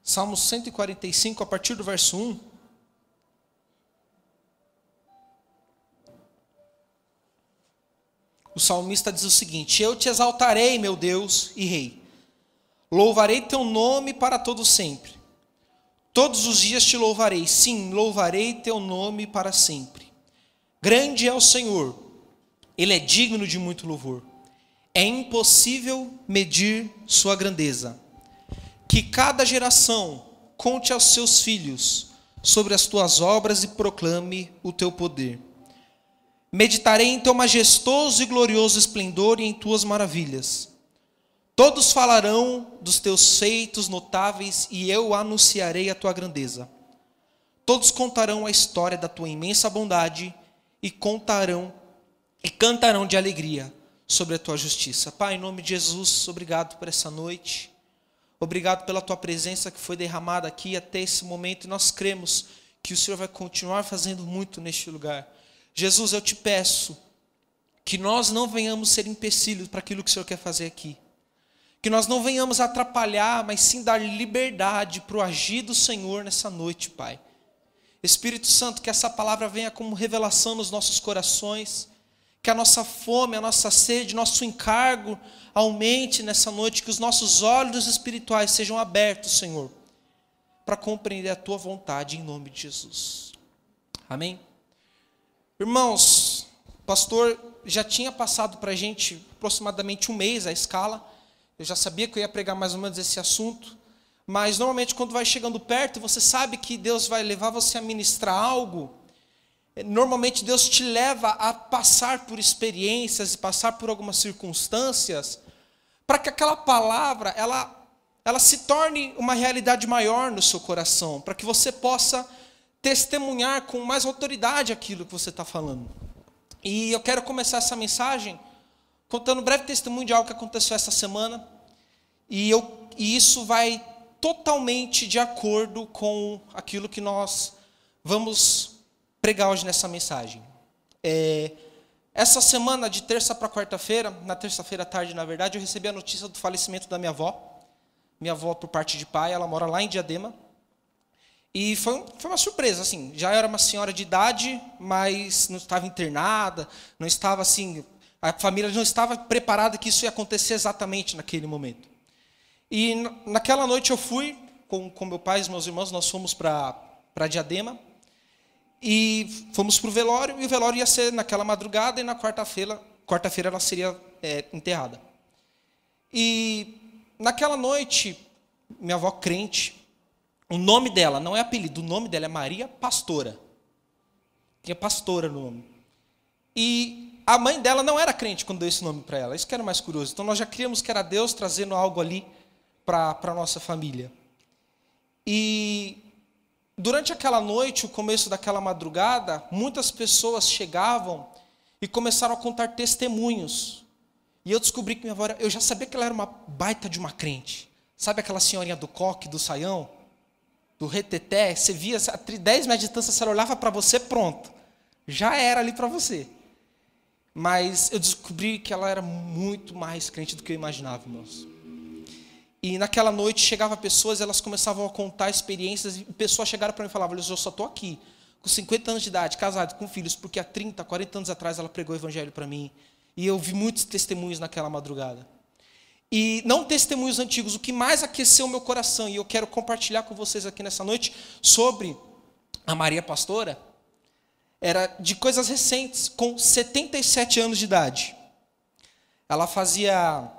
Salmo 145, a partir do verso 1. O salmista diz o seguinte: eu te exaltarei, meu Deus e Rei. Louvarei teu nome para todo sempre. Todos os dias te louvarei. Sim, louvarei teu nome para sempre. Grande é o Senhor. Ele é digno de muito louvor. É impossível medir sua grandeza. Que cada geração conte aos seus filhos sobre as tuas obras e proclame o teu poder. Meditarei em teu majestoso e glorioso esplendor e em tuas maravilhas. Todos falarão dos teus feitos notáveis e eu anunciarei a tua grandeza. Todos contarão a história da tua imensa bondade e cantarão de alegria sobre a tua justiça. Pai, em nome de Jesus, obrigado por essa noite. Obrigado pela tua presença que foi derramada aqui até esse momento. E nós cremos que o Senhor vai continuar fazendo muito neste lugar. Jesus, eu te peço que nós não venhamos ser empecilhos para aquilo que o Senhor quer fazer aqui. Que nós não venhamos atrapalhar, mas sim dar liberdade para o agir do Senhor nessa noite, Pai. Espírito Santo, que essa palavra venha como revelação nos nossos corações. Que a nossa fome, a nossa sede, nosso encargo aumente nessa noite. Que os nossos olhos espirituais sejam abertos, Senhor, para compreender a tua vontade em nome de Jesus. Amém? Irmãos, o pastor já tinha passado para a gente aproximadamente um mês a escala. Eu já sabia que eu ia pregar mais ou menos esse assunto. Mas normalmente quando vai chegando perto, você sabe que Deus vai levar você a ministrar algo. Normalmente Deus te leva a passar por experiências e passar por algumas circunstâncias para que aquela palavra ela se torne uma realidade maior no seu coração, para que você possa testemunhar com mais autoridade aquilo que você está falando. E eu quero começar essa mensagem contando um breve testemunho de algo que aconteceu essa semana, e isso vai totalmente de acordo com aquilo que nós vamos pregar hoje nessa mensagem. Essa semana, de terça para quarta-feira, na terça-feira à tarde, na verdade, eu recebi a notícia do falecimento da minha avó. Minha avó, por parte de pai, ela mora lá em Diadema. E foi uma surpresa, assim, já era uma senhora de idade, mas não estava internada, não estava assim, a família não estava preparada que isso ia acontecer exatamente naquele momento. E naquela noite eu fui, com meu pai e meus irmãos, nós fomos para Diadema, e fomos para o velório, e o velório ia ser naquela madrugada, e na quarta-feira ela seria enterrada. E naquela noite, minha avó crente, o nome dela, não é apelido, o nome dela é Maria Pastora. Tinha Pastora no nome. E a mãe dela não era crente quando deu esse nome para ela, isso que era mais curioso. Então nós já criamos que era Deus trazendo algo ali para a nossa família. E durante aquela noite, o começo daquela madrugada, muitas pessoas chegavam e começaram a contar testemunhos. E eu descobri que minha avó, eu já sabia que ela era uma baita de uma crente. Sabe aquela senhorinha do coque, do saião? Do reteté? Você via, a 10 metros de distância, você olhava para você, pronto. Já era ali para você. Mas eu descobri que ela era muito mais crente do que eu imaginava, irmãos. E naquela noite chegava pessoas, elas começavam a contar experiências, e pessoas chegaram para mim e falavam: eu só estou aqui, com 50 anos de idade, casado, com filhos, porque há 30, 40 anos atrás ela pregou o evangelho para mim. E eu vi muitos testemunhos naquela madrugada. E não testemunhos antigos, o que mais aqueceu o meu coração, e eu quero compartilhar com vocês aqui nessa noite, sobre a Maria Pastora, era de coisas recentes, com 77 anos de idade. Ela fazia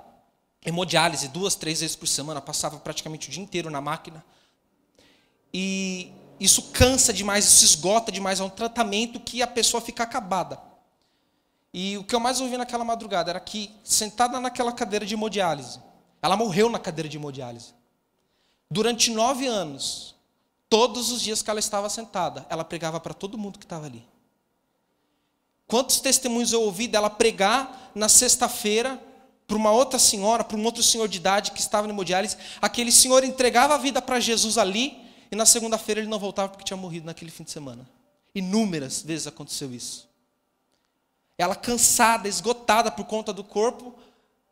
hemodiálise 2, 3 vezes por semana, passava praticamente o dia inteiro na máquina. E isso cansa demais, isso esgota demais, é um tratamento que a pessoa fica acabada. E o que eu mais ouvi naquela madrugada era que, sentada naquela cadeira de hemodiálise, ela morreu na cadeira de hemodiálise. Durante 9 anos, todos os dias que ela estava sentada, ela pregava para todo mundo que estava ali. Quantos testemunhos eu ouvi dela pregar na sexta-feira para uma outra senhora, para um outro senhor de idade que estava na hemodiálise. Aquele senhor entregava a vida para Jesus ali, e na segunda-feira ele não voltava porque tinha morrido naquele fim de semana. Inúmeras vezes aconteceu isso. Ela cansada, esgotada por conta do corpo,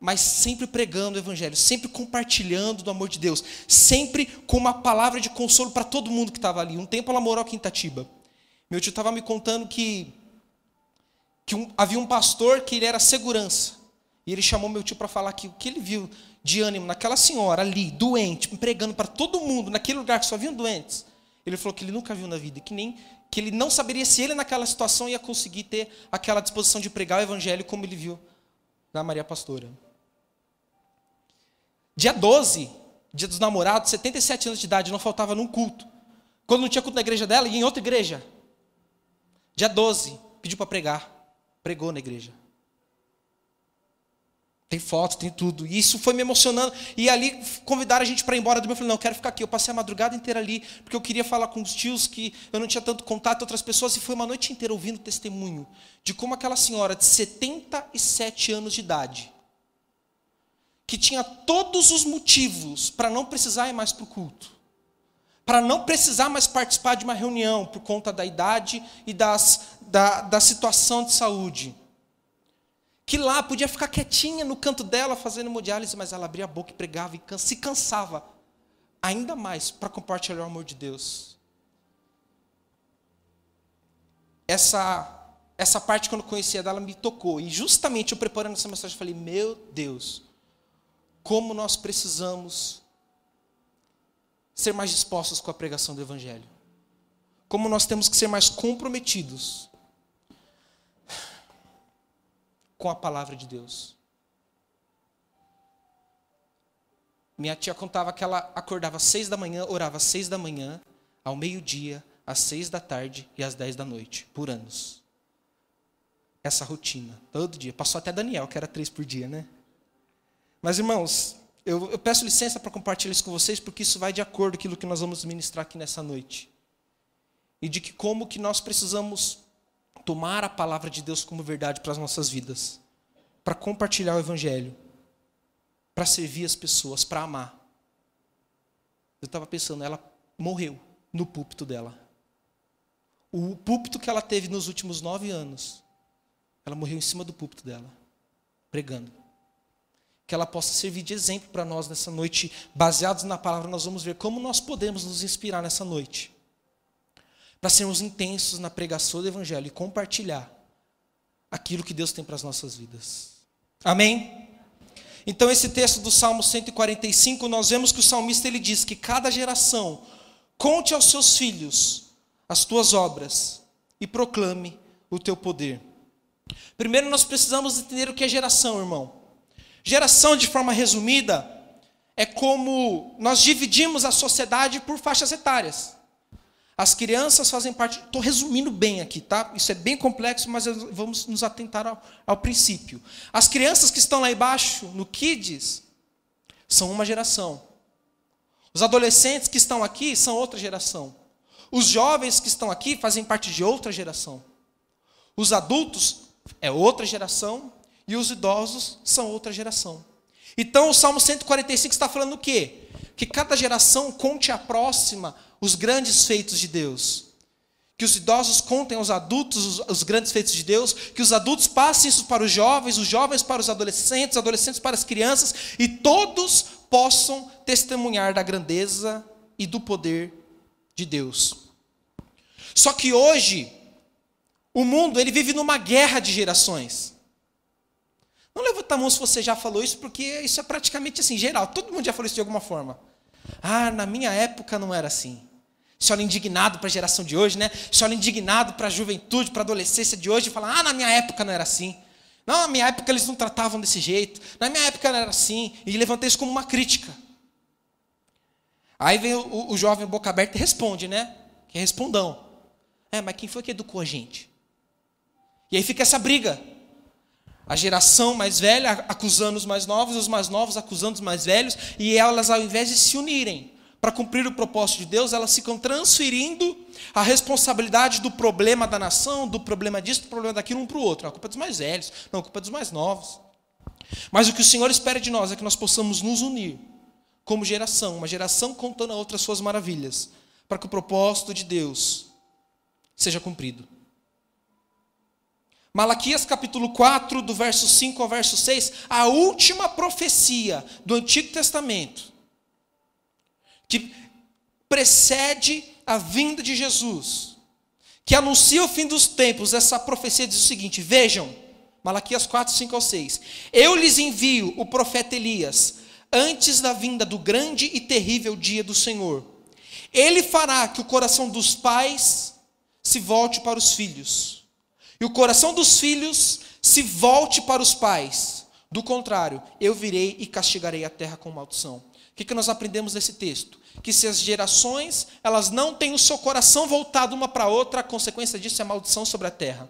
mas sempre pregando o evangelho, sempre compartilhando do amor de Deus, sempre com uma palavra de consolo para todo mundo que estava ali. Um tempo ela morou aqui em Itatiba. Meu tio estava me contando que havia um pastor que ele era segurança. E ele chamou meu tio para falar que o que ele viu de ânimo naquela senhora ali, doente, pregando para todo mundo, naquele lugar que só haviam doentes. Ele falou que ele nunca viu na vida, que ele não saberia se ele naquela situação ia conseguir ter aquela disposição de pregar o evangelho como ele viu na Maria Pastora. Dia 12, dia dos namorados, 77 anos de idade, não faltava num culto. Quando não tinha culto na igreja dela, ia em outra igreja. Dia 12, pediu para pregar. Pregou na igreja. Tem foto, tem tudo. E isso foi me emocionando. E ali convidaram a gente para ir embora do meu. Eu falei, não, eu quero ficar aqui. Eu passei a madrugada inteira ali, porque eu queria falar com os tios, que eu não tinha tanto contato com outras pessoas. E foi uma noite inteira ouvindo testemunho de como aquela senhora de 77 anos de idade, que tinha todos os motivos para não precisar ir mais para o culto, para não precisar mais participar de uma reunião por conta da idade e da situação de saúde, que lá podia ficar quietinha no canto dela fazendo hemodiálise, mas ela abria a boca e pregava e se cansava ainda mais para compartilhar o amor de Deus. Essa parte, quando eu conhecia dela, me tocou. E justamente eu preparando essa mensagem, eu falei, meu Deus, como nós precisamos ser mais dispostos com a pregação do evangelho. Como nós temos que ser mais comprometidos com a palavra de Deus. Minha tia contava que ela acordava às 6 da manhã, orava às 6 da manhã, ao meio-dia, às 6 da tarde e às 10 da noite, por anos. Essa rotina, todo dia. Passou até Daniel, que era 3 por dia, né? Mas, irmãos, eu peço licença para compartilhar isso com vocês, porque isso vai de acordo com aquilo que nós vamos ministrar aqui nessa noite. E de que como que nós precisamos tomar a palavra de Deus como verdade para as nossas vidas, para compartilhar o evangelho, para servir as pessoas, para amar. Eu estava pensando, ela morreu no púlpito dela. O púlpito que ela teve nos últimos 9 anos, ela morreu em cima do púlpito dela, pregando. Que ela possa servir de exemplo para nós nessa noite, baseados na palavra. Nós vamos ver como nós podemos nos inspirar nessa noite, para sermos intensos na pregação do evangelho e compartilhar aquilo que Deus tem para as nossas vidas. Amém? Então esse texto do Salmo 145, nós vemos que o salmista ele diz que cada geração conte aos seus filhos as tuas obras e proclame o teu poder. Primeiro nós precisamos entender o que é geração, irmão. Geração, de forma resumida, é como nós dividimos a sociedade por faixas etárias. As crianças fazem parte... Estou resumindo bem aqui, tá? Isso é bem complexo, mas vamos nos atentar ao princípio. As crianças que estão lá embaixo, no Kids, são uma geração. Os adolescentes que estão aqui são outra geração. Os jovens que estão aqui fazem parte de outra geração. Os adultos é outra geração. E os idosos são outra geração. Então o Salmo 145 está falando o quê? Que cada geração conte à próxima os grandes feitos de Deus. Que os idosos contem aos adultos os grandes feitos de Deus. Que os adultos passem isso para os jovens para os adolescentes para as crianças. E todos possam testemunhar da grandeza e do poder de Deus. Só que hoje, o mundo ele vive numa guerra de gerações. Não levanta a mão se você já falou isso, porque isso é praticamente assim, geral. Todo mundo já falou isso de alguma forma. Ah, na minha época não era assim. Você olha indignado para a geração de hoje, né? Você olha indignado para a juventude, para a adolescência de hoje e fala, ah, na minha época não era assim. Não, na minha época eles não tratavam desse jeito. Na minha época não era assim. E levanta isso como uma crítica. Aí vem o jovem boca aberta e responde, né? Que é respondão. Mas quem foi que educou a gente? E aí fica essa briga. A geração mais velha acusando os mais novos acusando os mais velhos, e elas, ao invés de se unirem para cumprir o propósito de Deus, elas ficam transferindo a responsabilidade do problema da nação, do problema disso, do problema daquilo, um para o outro. A culpa é dos mais velhos, não, a culpa é dos mais novos. Mas o que o Senhor espera de nós é que nós possamos nos unir como geração, uma geração contando a outra suas maravilhas, para que o propósito de Deus seja cumprido. Malaquias capítulo 4, do verso 5 ao verso 6, a última profecia do Antigo Testamento, que precede a vinda de Jesus, que anuncia o fim dos tempos. Essa profecia diz o seguinte: vejam, Malaquias 4, 5 ao 6, eu lhes envio o profeta Elias, antes da vinda do grande e terrível dia do Senhor. Ele fará que o coração dos pais se volte para os filhos, e o coração dos filhos se volte para os pais. Do contrário, eu virei e castigarei a terra com maldição. O que nós aprendemos nesse texto? Que se as gerações elas não têm o seu coração voltado uma para a outra, a consequência disso é maldição sobre a terra.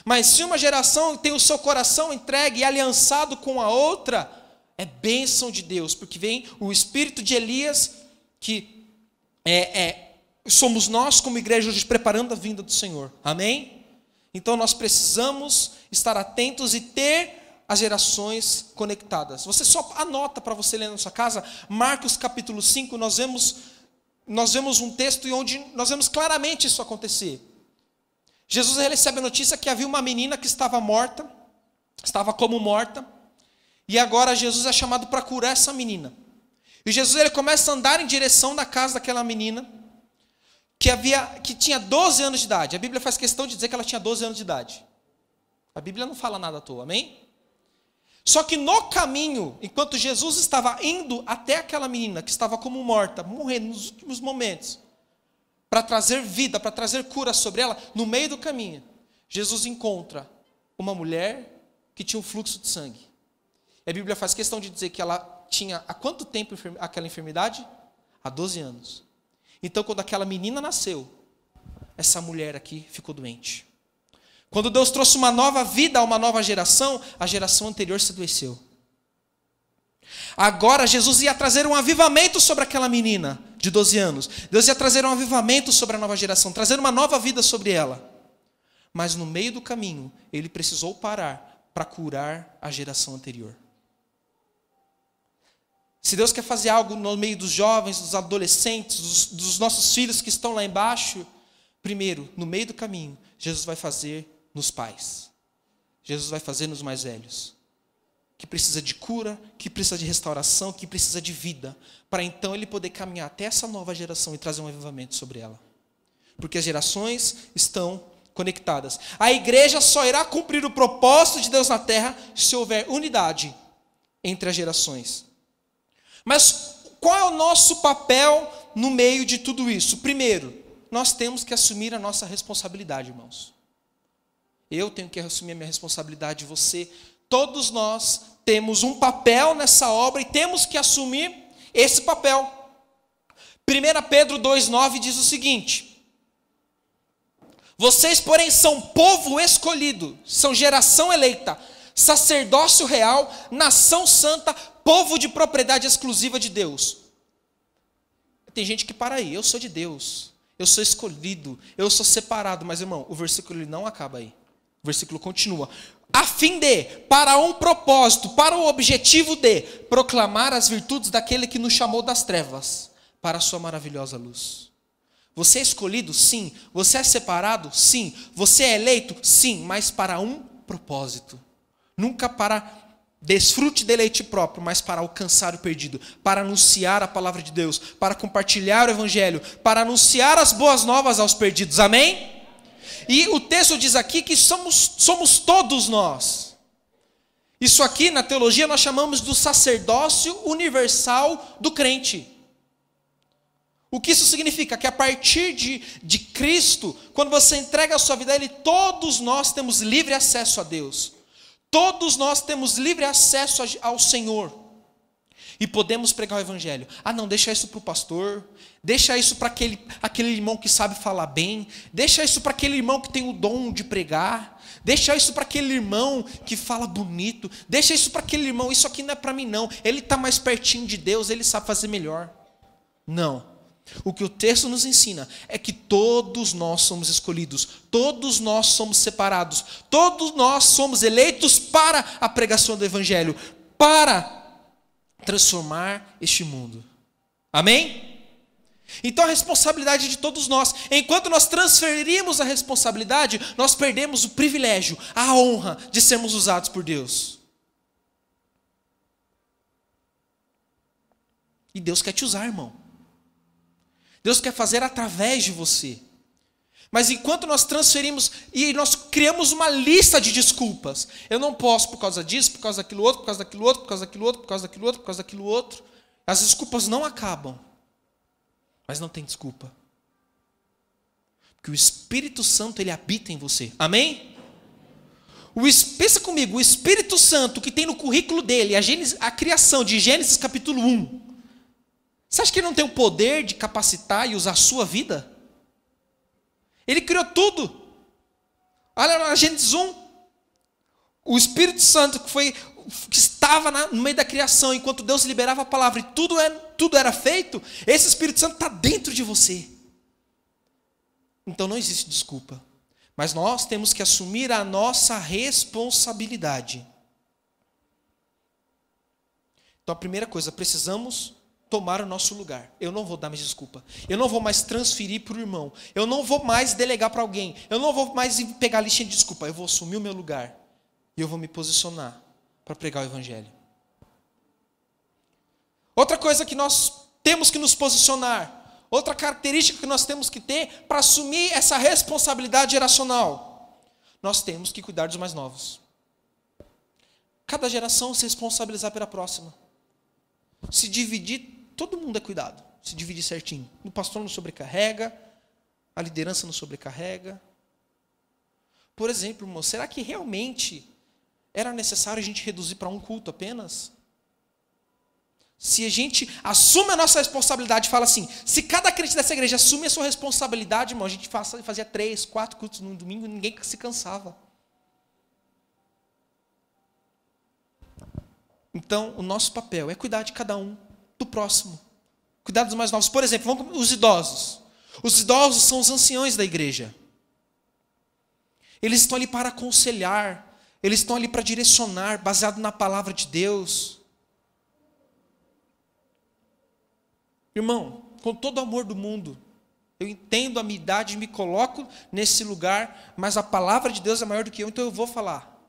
Mas se uma geração tem o seu coração entregue e aliançado com a outra, é bênção de Deus, porque vem o espírito de Elias, que somos nós como igreja hoje preparando a vinda do Senhor. Amém? Então nós precisamos estar atentos e ter as gerações conectadas. Você só anota para você ler na sua casa, Marcos capítulo 5, nós vemos um texto onde nós vemos claramente isso acontecer. Jesus recebe a notícia que havia uma menina que estava morta, estava como morta, e agora Jesus é chamado para curar essa menina. E Jesus ele começa a andar em direção da casa daquela menina, que tinha 12 anos de idade. A Bíblia faz questão de dizer que ela tinha 12 anos de idade. A Bíblia não fala nada à toa, amém? Só que no caminho, enquanto Jesus estava indo até aquela menina que estava como morta, morrendo nos últimos momentos, para trazer vida, para trazer cura sobre ela, no meio do caminho, Jesus encontra uma mulher que tinha um fluxo de sangue. E a Bíblia faz questão de dizer que ela tinha, há quanto tempo aquela enfermidade? Há 12 anos. Então, quando aquela menina nasceu, essa mulher aqui ficou doente. Quando Deus trouxe uma nova vida a uma nova geração, a geração anterior se adoeceu. Agora Jesus ia trazer um avivamento sobre aquela menina de 12 anos. Deus ia trazer um avivamento sobre a nova geração, trazer uma nova vida sobre ela. Mas no meio do caminho, ele precisou parar para curar a geração anterior. Se Deus quer fazer algo no meio dos jovens, dos adolescentes, dos nossos filhos que estão lá embaixo, primeiro, no meio do caminho, Jesus vai fazer nos pais. Jesus vai fazer nos mais velhos. Que precisa de cura, que precisa de restauração, que precisa de vida. Para então ele poder caminhar até essa nova geração e trazer um avivamento sobre ela. Porque as gerações estão conectadas. A igreja só irá cumprir o propósito de Deus na terra se houver unidade entre as gerações. Mas qual é o nosso papel no meio de tudo isso? Primeiro, nós temos que assumir a nossa responsabilidade, irmãos. Eu tenho que assumir a minha responsabilidade, você, todos nós temos um papel nessa obra e temos que assumir esse papel. 1 Pedro 2,9 diz o seguinte: vocês, porém, são povo escolhido, são geração eleita, sacerdócio real, nação santa, povo de propriedade exclusiva de Deus. Tem gente que para aí, eu sou de Deus, eu sou escolhido, eu sou separado. Mas, irmão, o versículo não acaba aí. O versículo continua. A fim de, para um propósito, para o objetivo de proclamar as virtudes daquele que nos chamou das trevas para a sua maravilhosa luz. Você é escolhido? Sim. Você é separado? Sim. Você é eleito? Sim. Mas para um propósito. Nunca para desfrute deleite próprio, mas para alcançar o perdido, para anunciar a palavra de Deus, para compartilhar o evangelho, para anunciar as boas novas aos perdidos. Amém? E o texto diz aqui que somos todos nós. Isso aqui na teologia nós chamamos do sacerdócio universal do crente. O que isso significa? Que a partir de Cristo, quando você entrega a sua vida a Ele, todos nós temos livre acesso a Deus. Todos nós temos livre acesso ao Senhor. E podemos pregar o evangelho. Ah, não, deixa isso para o pastor. Deixa isso para aquele irmão que sabe falar bem. Deixa isso para aquele irmão que tem o dom de pregar. Deixa isso para aquele irmão que fala bonito. Deixa isso para aquele irmão. Isso aqui não é para mim, não. Ele está mais pertinho de Deus, ele sabe fazer melhor. Não. O que o texto nos ensina é que todos nós somos escolhidos. Todos nós somos separados. Todos nós somos eleitos para a pregação do evangelho. Para transformar este mundo. Amém? Então a responsabilidade é de todos nós. Enquanto nós transferimos a responsabilidade, nós perdemos o privilégio, a honra de sermos usados por Deus. E Deus quer te usar, irmão. Deus quer fazer através de você. Mas enquanto nós transferimos e nós criamos uma lista de desculpas. Eu não posso por causa disso, por causa daquilo outro, por causa daquilo outro, por causa daquilo outro, por causa daquilo outro, por causa daquilo outro. As desculpas não acabam. Mas não tem desculpa. Porque o Espírito Santo, ele habita em você. Amém? Pensa comigo, o Espírito Santo que tem no currículo dele, a criação de Gênesis capítulo 1. Você acha que ele não tem o poder de capacitar e usar a sua vida? Ele criou tudo. Olha lá, Gênesis 1. O Espírito Santo que estava no meio da criação, enquanto Deus liberava a palavra e tudo era feito, esse Espírito Santo está dentro de você. Então não existe desculpa. Mas nós temos que assumir a nossa responsabilidade. Então a primeira coisa, precisamos tomar o nosso lugar. Eu não vou dar mais desculpa. Eu não vou mais transferir para o irmão. Eu não vou mais delegar para alguém. Eu não vou mais pegar a listinha de desculpa. Eu vou assumir o meu lugar. E eu vou me posicionar para pregar o Evangelho. Outra coisa que nós temos que nos posicionar. Outra característica que nós temos que ter para assumir essa responsabilidade geracional. Nós temos que cuidar dos mais novos. Cada geração se responsabilizar pela próxima. Se dividir, todo mundo é cuidado. Se dividir certinho. O pastor não sobrecarrega, a liderança não sobrecarrega. Por exemplo, irmão, será que realmente era necessário a gente reduzir para um culto apenas? Se a gente assume a nossa responsabilidade e fala assim, se cada crente dessa igreja assume a sua responsabilidade, irmão, a gente fazia 3, 4 cultos no domingo e ninguém se cansava. Então, o nosso papel é cuidar de cada um, do próximo. Cuidar dos mais novos. Por exemplo, vamos os idosos. Os idosos são os anciões da igreja. Eles estão ali para aconselhar. Eles estão ali para direcionar, baseado na palavra de Deus. Irmão, com todo o amor do mundo, eu entendo a minha idade, me coloco nesse lugar, mas a palavra de Deus é maior do que eu, então eu vou falar.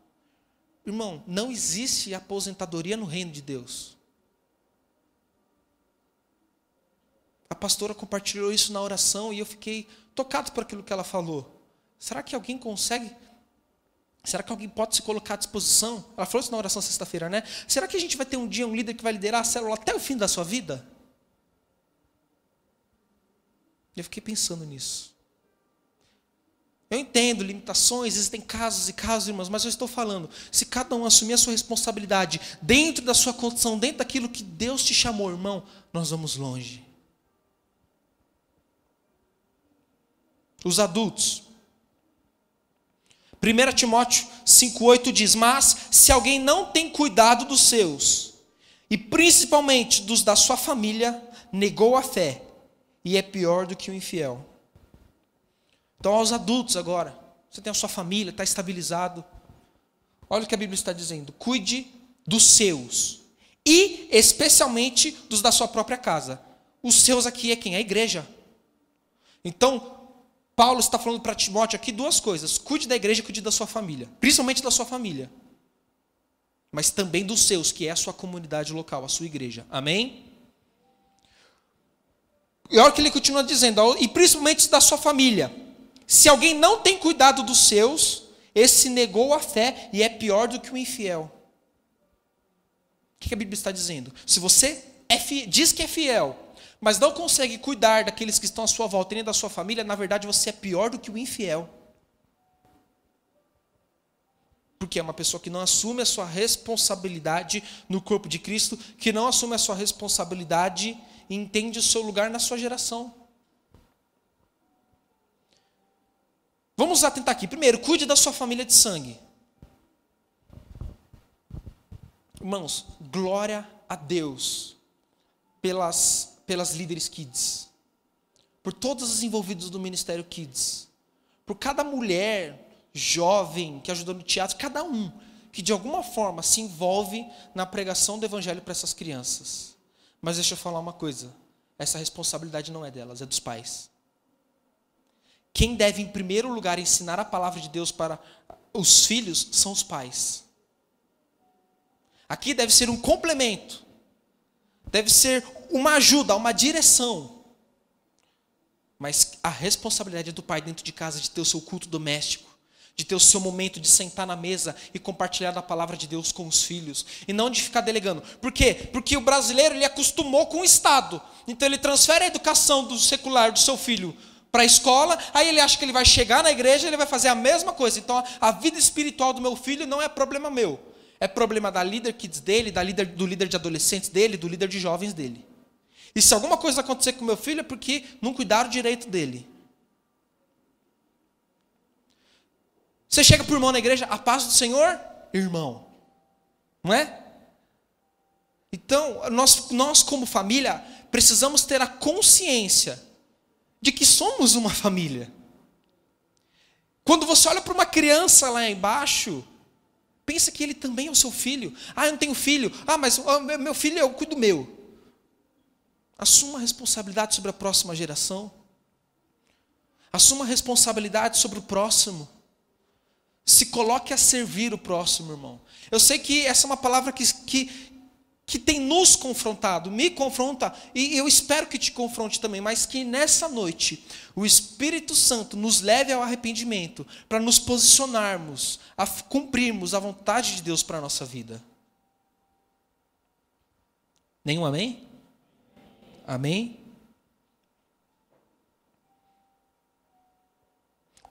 Irmão, não existe aposentadoria no reino de Deus. A pastora compartilhou isso na oração e eu fiquei tocado por aquilo que ela falou. Será que alguém consegue? Será que alguém pode se colocar à disposição? Ela falou isso na oração sexta-feira, né? Será que a gente vai ter um dia um líder que vai liderar a célula até o fim da sua vida? Eu fiquei pensando nisso. Eu entendo limitações, existem casos e casos, irmãos, mas eu estou falando, se cada um assumir a sua responsabilidade, dentro da sua condição, dentro daquilo que Deus te chamou, irmão, nós vamos longe. Os adultos. 1 Timóteo 5,8 diz, mas se alguém não tem cuidado dos seus, e principalmente dos da sua família, negou a fé, e é pior do que o infiel. Então, aos adultos agora, você tem a sua família, está estabilizado. Olha o que a Bíblia está dizendo. Cuide dos seus. E especialmente dos da sua própria casa. Os seus aqui é quem? A igreja. Então, Paulo está falando para Timóteo aqui duas coisas. Cuide da igreja e cuide da sua família. Principalmente da sua família. Mas também dos seus, que é a sua comunidade local, a sua igreja. Amém? E olha o que ele continua dizendo. E principalmente da sua família. Se alguém não tem cuidado dos seus, esse negou a fé e é pior do que o infiel. O que a Bíblia está dizendo? Se você diz que é fiel, mas não consegue cuidar daqueles que estão à sua volta e nem da sua família, na verdade você é pior do que o infiel. Porque é uma pessoa que não assume a sua responsabilidade no corpo de Cristo, que não assume a sua responsabilidade e entende o seu lugar na sua geração. Vamos atentar aqui. Primeiro, cuide da sua família de sangue. Irmãos, glória a Deus pelas líderes Kids. Por todos os envolvidos do Ministério Kids. Por cada mulher jovem que ajudou no teatro. Cada um que de alguma forma se envolve na pregação do Evangelho para essas crianças. Mas deixa eu falar uma coisa. essa responsabilidade não é delas, é dos pais. Quem deve, em primeiro lugar, ensinar a palavra de Deus para os filhos são os pais. Aqui deve ser um complemento, deve ser uma ajuda, uma direção. Mas a responsabilidade é do pai dentro de casa de ter o seu culto doméstico, de ter o seu momento de sentar na mesa e compartilhar da palavra de Deus com os filhos, e não de ficar delegando. Por quê? Porque o brasileiro, ele acostumou com o Estado, então ele transfere a educação do secular do seu filho para a escola, aí ele acha que ele vai chegar na igreja e ele vai fazer a mesma coisa. Então a vida espiritual do meu filho não é problema meu, é problema da líder kids dele, do líder de adolescentes dele, do líder de jovens dele. E se alguma coisa acontecer com meu filho é porque não cuidaram direito dele. Você chega para o irmão na igreja, a paz do Senhor, irmão. Não é? Então, nós como família, precisamos ter a consciência de que somos uma família. Quando você olha para uma criança lá embaixo, pensa que ele também é o seu filho. Ah, eu não tenho filho. Ah, mas meu filho, eu cuido do meu. Assuma a responsabilidade sobre a próxima geração. Assuma a responsabilidade sobre o próximo. Se coloque a servir o próximo, irmão. Eu sei que essa é uma palavra que tem nos confrontado, me confronta, e eu espero que te confronte também, mas que nessa noite o Espírito Santo nos leve ao arrependimento, para nos posicionarmos, a cumprirmos a vontade de Deus para a nossa vida. Nenhum amém? Amém?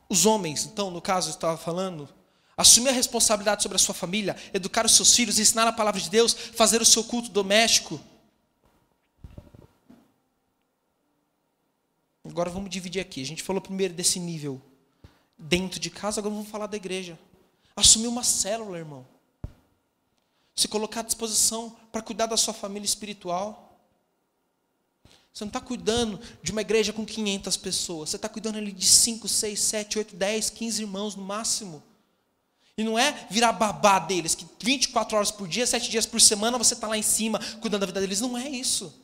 Os homens, então, no caso, eu estava falando, assumir a responsabilidade sobre a sua família, educar os seus filhos, ensinar a palavra de Deus, fazer o seu culto doméstico. Agora vamos dividir aqui. A gente falou primeiro desse nível dentro de casa, agora vamos falar da igreja. Assumir uma célula, irmão. Se colocar à disposição para cuidar da sua família espiritual. Você não está cuidando de uma igreja com 500 pessoas. Você está cuidando ali de 5, 6, 7, 8, 10, 15 irmãos no máximo. E não é virar babá deles, que 24 horas por dia, 7 dias por semana, você está lá em cima, cuidando da vida deles. Não é isso.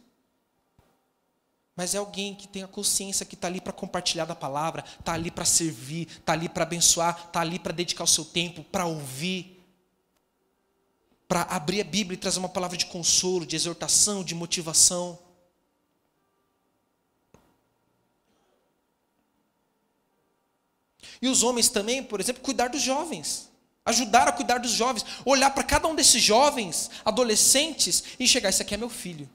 Mas é alguém que tem a consciência que está ali para compartilhar da palavra, está ali para servir, está ali para abençoar, está ali para dedicar o seu tempo, para ouvir, para abrir a Bíblia e trazer uma palavra de consolo, de exortação, de motivação. E os homens também, por exemplo, cuidar dos jovens. Ajudar a cuidar dos jovens. Olhar para cada um desses jovens, adolescentes, e enxergar, esse aqui é meu filho.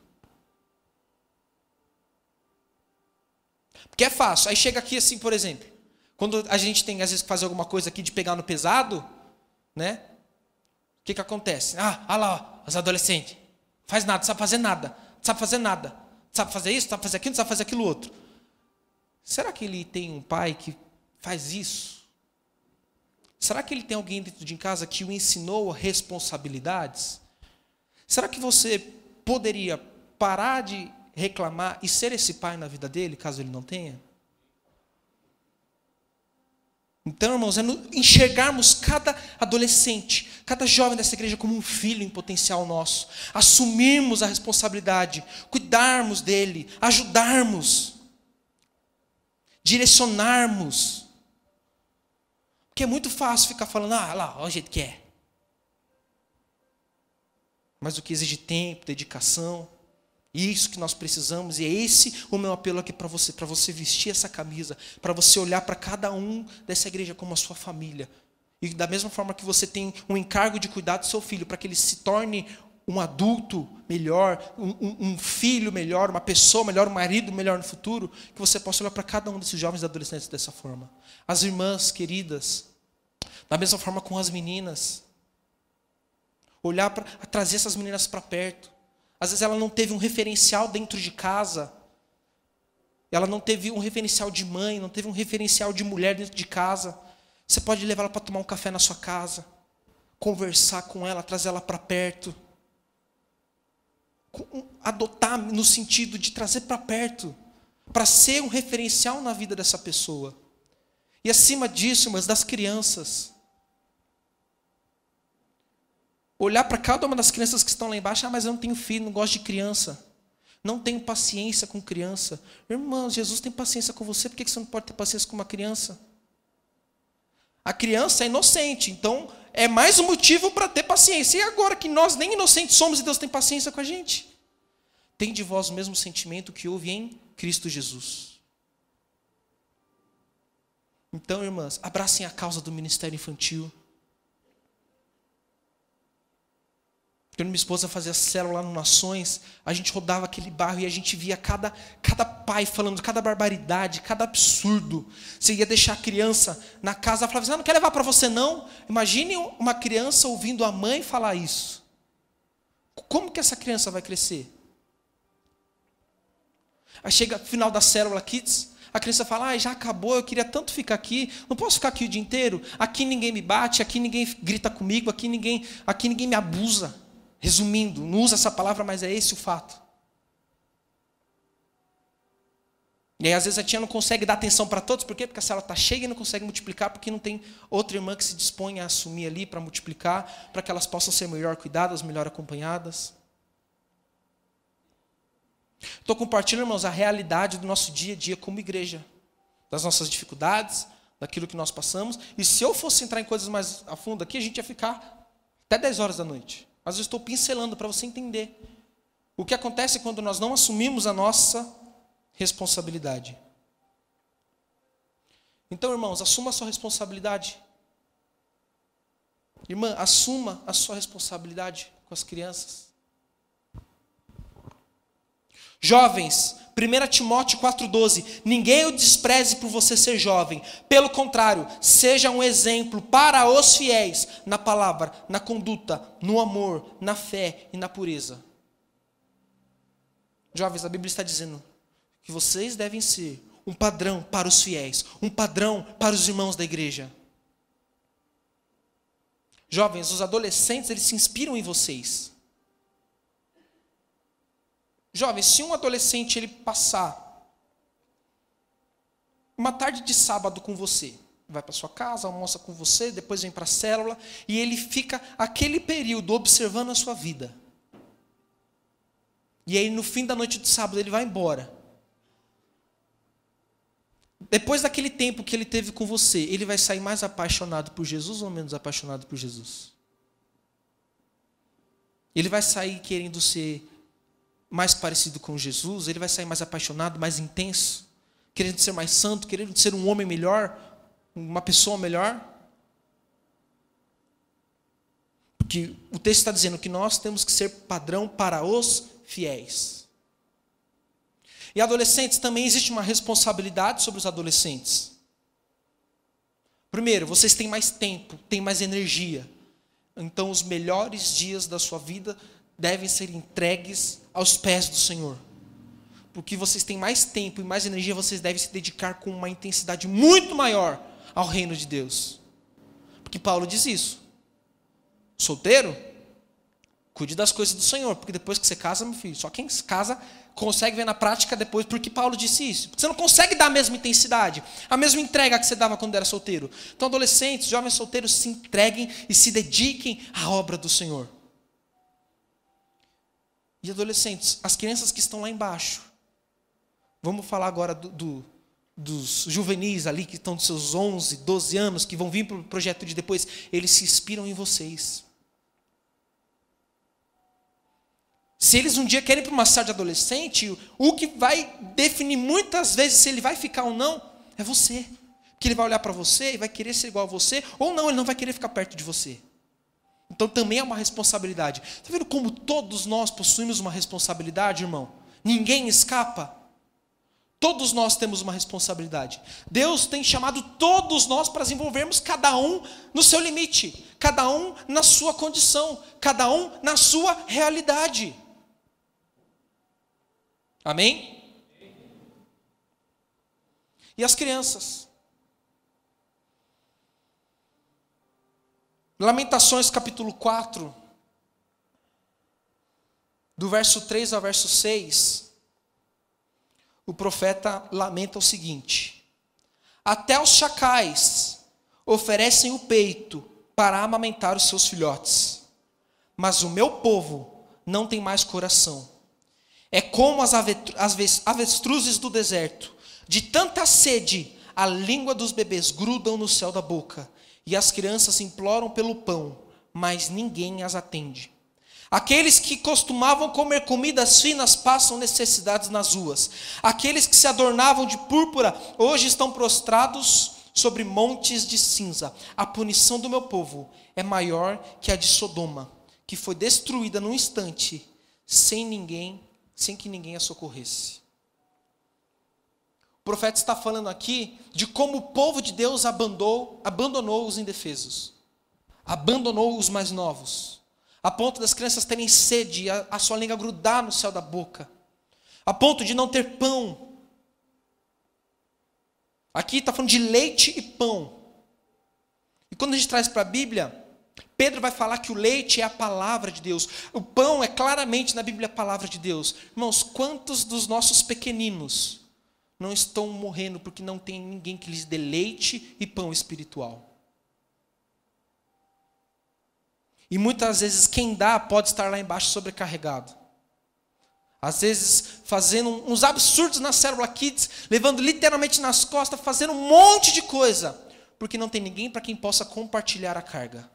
Porque é fácil. Aí chega aqui assim, por exemplo, quando a gente tem às vezes que fazer alguma coisa aqui de pegar no pesado, né? O que acontece? Olha lá, ó, os adolescentes. Faz nada, não sabe fazer nada. Não sabe fazer nada. Não sabe fazer isso, não sabe fazer aquilo, não sabe fazer aquilo outro. Será que ele tem um pai que faz isso? Será que ele tem alguém dentro de casa que o ensinou responsabilidades? Será que você poderia parar de reclamar e ser esse pai na vida dele, caso ele não tenha? Então, irmãos, é enxergarmos cada adolescente, cada jovem dessa igreja como um filho em potencial nosso. Assumirmos a responsabilidade, cuidarmos dele, ajudarmos, direcionarmos. Porque é muito fácil ficar falando, lá, olha o jeito que é. Mas o que exige tempo, dedicação, isso que nós precisamos, e é esse o meu apelo aqui para você vestir essa camisa, para você olhar para cada um dessa igreja como a sua família. E da mesma forma que você tem um encargo de cuidar do seu filho, para que ele se torne um adulto melhor, um filho melhor, uma pessoa melhor, um marido melhor no futuro, que você possa olhar para cada um desses jovens e adolescentes dessa forma. As irmãs queridas, da mesma forma com as meninas. Olhar para trazer essas meninas para perto. Às vezes ela não teve um referencial dentro de casa. Ela não teve um referencial de mãe, não teve um referencial de mulher dentro de casa. Você pode levar ela para tomar um café na sua casa, conversar com ela, trazer ela para perto. Adotar no sentido de trazer para perto, para ser um referencial na vida dessa pessoa. E acima disso, mas das crianças. Olhar para cada uma das crianças que estão lá embaixo, mas eu não tenho filho, não gosto de criança. Não tenho paciência com criança. Irmão, Jesus tem paciência com você, por que você não pode ter paciência com uma criança? A criança é inocente, então é mais um motivo para ter paciência. E agora que nós nem inocentes somos e Deus tem paciência com a gente? Tem de vós o mesmo sentimento que houve em Cristo Jesus. Então, irmãs, abracem a causa do ministério infantil. Quando minha esposa fazia célula lá no Nações, a gente rodava aquele bairro e a gente via cada pai falando cada barbaridade, cada absurdo. Você ia deixar a criança na casa, ela falava assim, não quer levar para você não? Imagine uma criança ouvindo a mãe falar isso. Como que essa criança vai crescer? Aí chega o final da célula Kids, a criança fala, já acabou, eu queria tanto ficar aqui, não posso ficar aqui o dia inteiro? Aqui ninguém me bate, aqui ninguém grita comigo, aqui ninguém me abusa. Resumindo, não usa essa palavra, mas é esse o fato. E aí às vezes a tia não consegue dar atenção para todos, por quê? Porque a célula está cheia e não consegue multiplicar, porque não tem outra irmã que se dispõe a assumir ali para multiplicar, para que elas possam ser melhor cuidadas, melhor acompanhadas. Estou compartilhando, irmãos, a realidade do nosso dia a dia como igreja, das nossas dificuldades, daquilo que nós passamos. E se eu fosse entrar em coisas mais a fundo aqui, a gente ia ficar até 10 horas da noite. Mas eu estou pincelando para você entender o que acontece quando nós não assumimos a nossa responsabilidade. Então, irmãos, assuma a sua responsabilidade. Irmã, assuma a sua responsabilidade com as crianças. Jovens, 1 Timóteo 4,12, ninguém o despreze por você ser jovem. Pelo contrário, seja um exemplo para os fiéis na palavra, na conduta, no amor, na fé e na pureza. Jovens, a Bíblia está dizendo que vocês devem ser um padrão para os fiéis, um padrão para os irmãos da igreja. Jovens, os adolescentes, eles se inspiram em vocês. Jovens, se um adolescente ele passar uma tarde de sábado com você, vai para sua casa, almoça com você, depois vem para a célula, e ele fica aquele período observando a sua vida. E aí no fim da noite de sábado ele vai embora. Depois daquele tempo que ele teve com você, ele vai sair mais apaixonado por Jesus ou menos apaixonado por Jesus? Ele vai sair querendo ser mais parecido com Jesus, ele vai sair mais apaixonado, mais intenso, querendo ser mais santo, querendo ser um homem melhor, uma pessoa melhor. Porque o texto está dizendo que nós temos que ser padrão para os fiéis. E adolescentes, também existe uma responsabilidade sobre os adolescentes. Primeiro, vocês têm mais tempo, têm mais energia. Então os melhores dias da sua vida devem ser entregues aos pés do Senhor. Porque vocês têm mais tempo e mais energia, vocês devem se dedicar com uma intensidade muito maior ao reino de Deus. Porque Paulo diz isso. Solteiro, cuide das coisas do Senhor, porque depois que você casa, meu filho, só quem se casa consegue ver na prática depois, porque Paulo disse isso. Você não consegue dar a mesma intensidade, a mesma entrega que você dava quando era solteiro. Então adolescentes, jovens solteiros, se entreguem e se dediquem à obra do Senhor. E adolescentes, as crianças que estão lá embaixo, vamos falar agora dos juvenis ali, que estão dos seus 11, 12 anos, que vão vir para o projeto de depois, eles se inspiram em vocês. Se eles um dia querem para uma sala de adolescente, o que vai definir muitas vezes se ele vai ficar ou não, é você. Porque ele vai olhar para você e vai querer ser igual a você, ou não, ele não vai querer ficar perto de você. Então também é uma responsabilidade. Está vendo como todos nós possuímos uma responsabilidade, irmão? Ninguém escapa. Todos nós temos uma responsabilidade. Deus tem chamado todos nós para desenvolvermos cada um no seu limite, cada um na sua condição, cada um na sua realidade. Amém? E as crianças? Lamentações capítulo 4, do verso 3 ao verso 6, o profeta lamenta o seguinte: até os chacais oferecem o peito para amamentar os seus filhotes, mas o meu povo não tem mais coração. É como as avestruzes do deserto. De tanta sede, a língua dos bebês grudam no céu da boca, e as crianças imploram pelo pão, mas ninguém as atende. Aqueles que costumavam comer comidas finas passam necessidades nas ruas. Aqueles que se adornavam de púrpura hoje estão prostrados sobre montes de cinza. A punição do meu povo é maior que a de Sodoma, que foi destruída num instante, sem que ninguém a socorresse. O profeta está falando aqui de como o povo de Deus abandonou os indefesos, abandonou os mais novos, a ponto das crianças terem sede, a sua língua grudar no céu da boca, a ponto de não ter pão. Aqui está falando de leite e pão. E quando a gente traz para a Bíblia, Pedro vai falar que o leite é a palavra de Deus. O pão é claramente na Bíblia a palavra de Deus. Irmãos, quantos dos nossos pequeninos não estão morrendo porque não tem ninguém que lhes dê leite e pão espiritual? E muitas vezes quem dá pode estar lá embaixo sobrecarregado. Às vezes fazendo uns absurdos na célula kids, levando literalmente nas costas, fazendo um monte de coisa, porque não tem ninguém para quem possa compartilhar a carga.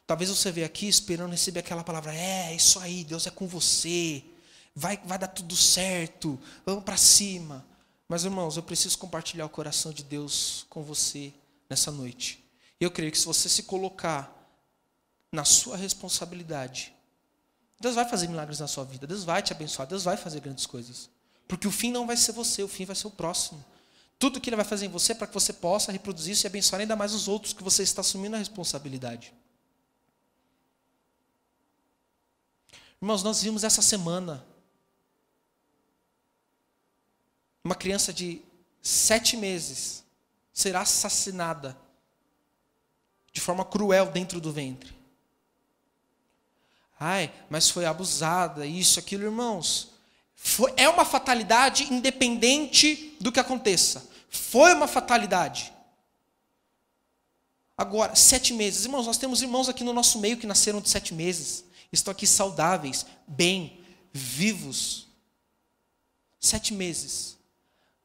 Talvez você veja aqui esperando receber aquela palavra, isso aí, Deus é com você, vai dar tudo certo, vamos para cima. Mas irmãos, eu preciso compartilhar o coração de Deus com você nessa noite. Eu creio que se você se colocar na sua responsabilidade, Deus vai fazer milagres na sua vida, Deus vai te abençoar, Deus vai fazer grandes coisas. Porque o fim não vai ser você, o fim vai ser o próximo. Tudo que Ele vai fazer em você é para que você possa reproduzir isso e abençoar ainda mais os outros que você está assumindo a responsabilidade. Irmãos, nós vimos essa semana uma criança de 7 meses será assassinada de forma cruel dentro do ventre. Mas foi abusada, isso, aquilo, irmãos. É uma fatalidade independente do que aconteça. Foi uma fatalidade. Agora, 7 meses. Irmãos, nós temos irmãos aqui no nosso meio que nasceram de 7 meses. Estão aqui saudáveis, bem, vivos. 7 meses.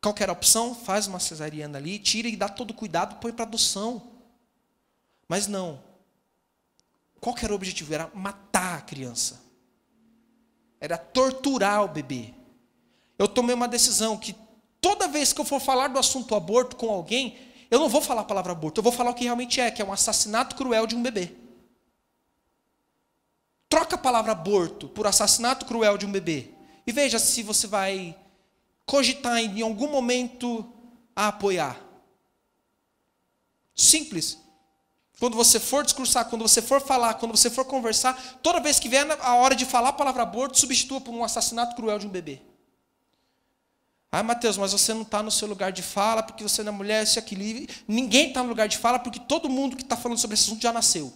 Qualquer opção, faz uma cesariana ali, tira e dá todo o cuidado, põe para adoção. Mas não. Qual que era o objetivo? Era matar a criança. Era torturar o bebê. Eu tomei uma decisão que toda vez que eu for falar do assunto aborto com alguém, eu não vou falar a palavra aborto, eu vou falar o que realmente é, que é um assassinato cruel de um bebê. Troca a palavra aborto por assassinato cruel de um bebê. E veja se você vai cogitar em algum momento a apoiar. Simples. Quando você for discursar, quando você for falar, quando você for conversar, toda vez que vier a hora de falar a palavra aborto, substitua por um assassinato cruel de um bebê. Mateus, mas você não está no seu lugar de fala, porque você não é mulher, isso e aquilo. Ninguém está no lugar de fala, porque todo mundo que está falando sobre esse assunto já nasceu.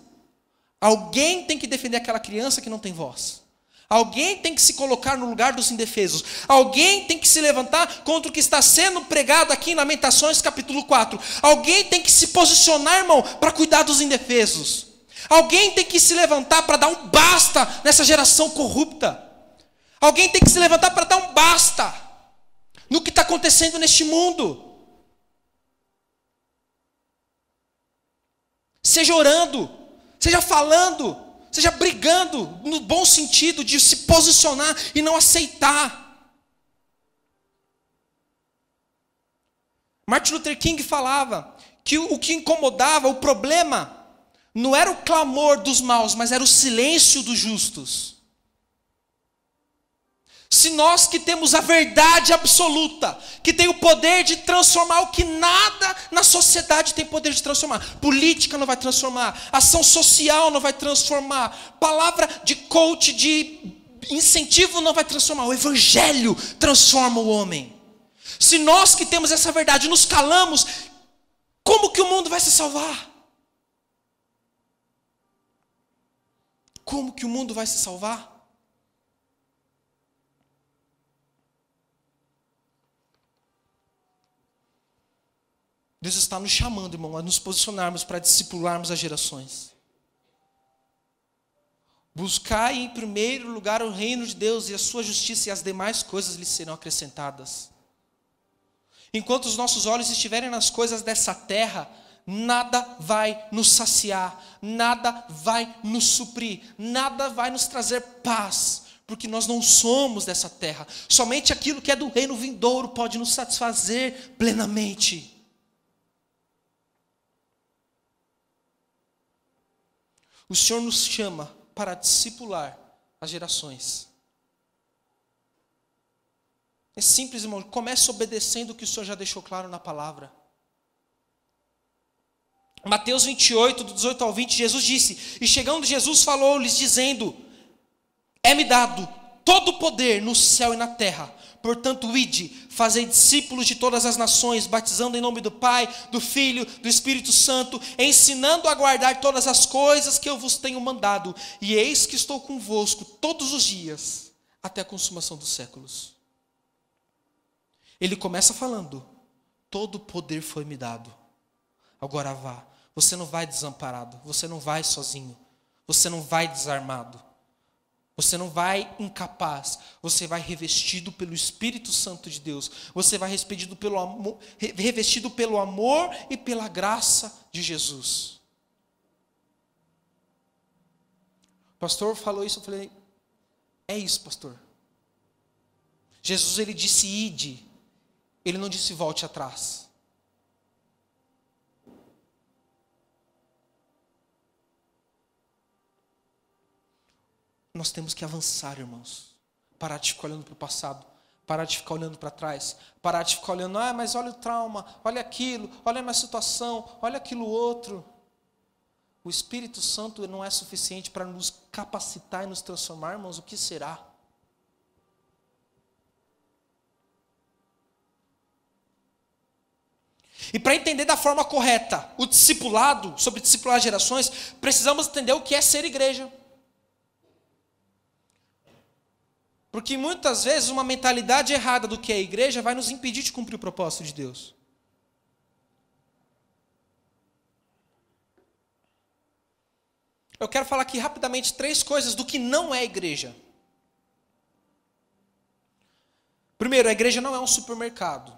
Alguém tem que defender aquela criança que não tem voz. Alguém tem que se colocar no lugar dos indefesos. Alguém tem que se levantar contra o que está sendo pregado aqui em Lamentações capítulo 4. Alguém tem que se posicionar, irmão, para cuidar dos indefesos. Alguém tem que se levantar para dar um basta nessa geração corrupta. Alguém tem que se levantar para dar um basta no que está acontecendo neste mundo. Seja orando, seja falando, seja brigando, no bom sentido de se posicionar e não aceitar. Martin Luther King falava que o que incomodava, o problema, não era o clamor dos maus, mas era o silêncio dos justos. Se nós que temos a verdade absoluta, que tem o poder de transformar o que nada na sociedade tem poder de transformar. Política não vai transformar, ação social não vai transformar, palavra de coach, de incentivo não vai transformar. O evangelho transforma o homem. Se nós que temos essa verdade nos calamos, como que o mundo vai se salvar? Como que o mundo vai se salvar? Deus está nos chamando, irmão, a nos posicionarmos para discipularmos as gerações. Buscai em primeiro lugar o reino de Deus e a sua justiça, e as demais coisas lhes serão acrescentadas. Enquanto os nossos olhos estiverem nas coisas dessa terra, nada vai nos saciar, nada vai nos suprir, nada vai nos trazer paz, porque nós não somos dessa terra. Somente aquilo que é do reino vindouro pode nos satisfazer plenamente. O Senhor nos chama para discipular as gerações. É simples, irmão. Comece obedecendo o que o Senhor já deixou claro na palavra. Mateus 28, do 18 ao 20, Jesus disse: e chegando Jesus falou-lhes dizendo: é-me dado todo o poder no céu e na terra. Portanto, ide, fazei discípulos de todas as nações, batizando em nome do Pai, do Filho, do Espírito Santo, ensinando a guardar todas as coisas que eu vos tenho mandado. E eis que estou convosco todos os dias, até a consumação dos séculos. Ele começa falando: todo o poder foi me dado. Agora vá. Você não vai desamparado, você não vai sozinho, você não vai desarmado. Você não vai incapaz, você vai revestido pelo Espírito Santo de Deus. Você vai revestido pelo amor e pela graça de Jesus. O pastor falou isso, eu falei: é isso, pastor. Jesus, ele disse ide, ele não disse volte atrás. Nós temos que avançar, irmãos. Parar de ficar olhando para o passado. Parar de ficar olhando para trás. Parar de ficar olhando, mas olha o trauma, olha aquilo, olha a minha situação, olha aquilo outro. O Espírito Santo não é suficiente para nos capacitar e nos transformar, irmãos. O que será? E para entender da forma correta o discipulado, sobre discipular gerações, precisamos entender o que é ser igreja. Porque muitas vezes uma mentalidade errada do que é a igreja vai nos impedir de cumprir o propósito de Deus. Eu quero falar aqui rapidamente 3 coisas do que não é a igreja. Primeiro, a igreja não é um supermercado,